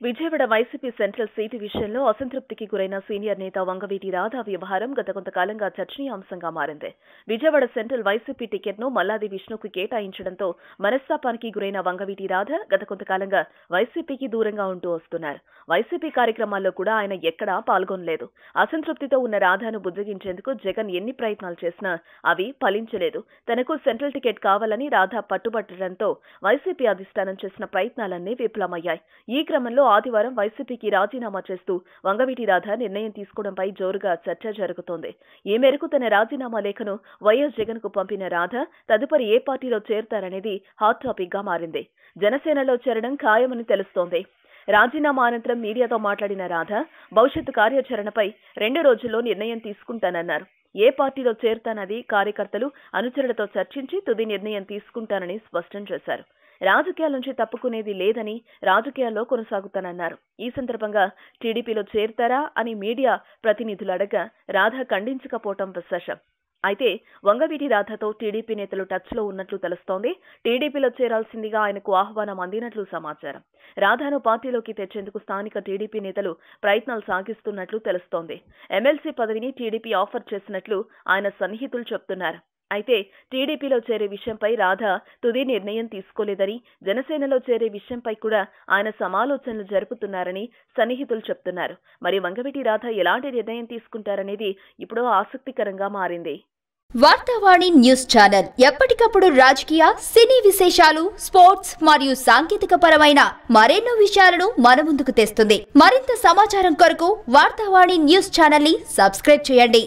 Vijayawada YCP central seat విషయంలో అసంతృప్తికి గురైన senior నేత వంగవీటి రాధా వ్యవహారం గత కొంతకాలంగా చర్చనీయాంశంగా మారింది. విజయవాడ సెంట్రల్ వైసీపీ టికెట్ను మల్లాది విష్ణుకు కేటాయించడంతో మనస్తాపానికి గురైన వంగవీటి రాధా గత కొంతకాలంగా వైసీపీకి దూరంగా ఉంటూ వస్తున్నారు. వైసీపీ కార్యక్రమాల్లో కూడా ఆయన ఎక్కడా పాల్గొనలేదు. అసంతృప్తితో ఉన్న రాధాను బుజ్జగించేందుకు జగన్ ఎన్ని ప్రయత్నాలు చేసినా అవి ఫలించలేదు. తనకు సెంట్రల్ టికెట్ కావాలని రాధా పట్టుబట్టడంతో వైసీపీ అధిష్టానం చేసిన ప్రయత్నాలన్నీ విఫలమయ్యాయి. ఈ క్రమంలో ఆదివారం వైసీపీకి రాజీనామా చేస్తూ వంగవీటి రాధా నిర్ణయం తీసుకోవడంపై జోరుగా చర్చ జరుగుతోంది. ఈ మేరకు తన రాజీనామా లేఖను వైఎస్ జగన్ కు పంపిన రాధా తదుపరి ఏ పార్టీలో చేరతారనేది హాట్ టాపిక్ గా మారింది. జనసేనలో చేరడం ఖాయమని తెలుస్తోంది. రాజీనామా అనంతరం మీడియాతో మాట్లాడిన రాధా భవిష్యత్తు కార్యాచరణపై 2 రోజుల్లో నిర్ణయం తీసుకుంటానన్నారు. ఏ పార్టీలో చేరతానది కార్యకర్తలు అనుచరులతో చర్చించి తుది నిర్ణయం తీసుకుంటానని స్పష్టం చేశారు. రాజకీయాల నుంచి తప్పుకునేది లేదని రాజకీయాల్లో కొనసాగుతానన్నారు. ఈ సందర్భంగా టీడీపీలో చేరతారా అని మీడియా ప్రతినిధులు అడగా రాధా ఖండించకపోవటం విశేషం. అయితే వంగవీటి రాధాతో టీడీపీ నేతలు టచ్ లో ఉన్నట్లు తెలుస్తోంది. టీడీపీలో చేరాల్సిందిగా ఆయనకు ఆహ్వానం అందినట్లు సమాచారం. రాధాను పార్టీలోకి తెచ్చేందుకు స్థానిక టీడీపీ నేతలు ప్రయత్నాలు సాగిస్తున్నట్లు తెలుస్తోంది. ఎమ్మెల్సీ పదవిని టీడీపీ ఆఫర్ చేసినట్లు ఆయన సన్నిహితులు చెబుతున్నారు. అయితే టీడీపీలో చేరే విషయంపై రాధా తుది నిర్ణయం తీసుకోలేదని, జనసేనలో చేరే విషయంపై కూడా ఆయన సమాలోచనలు జరుపుతున్నారని సన్నిహితులు చెప్తున్నారు. మరి వంగవీటి రాధా ఎలాంటి నిర్ణయం తీసుకుంటారనేది ఇప్పుడు ఆసక్తికరంగా మారింది. వార్తావాణి న్యూస్ ఛానల్ ఎప్పటికప్పుడు రాజకీయ, సినీ విశేషాలు, స్పోర్ట్స్ మరియు సాంకేతిక పరమైన మరెన్నో విషయాలను మన ముందుకు తెస్తుంది. మరింత సమాచారం కొరకు వార్తావాణి న్యూస్ ఛానల్ ని సబ్స్క్రైబ్ చేయండి.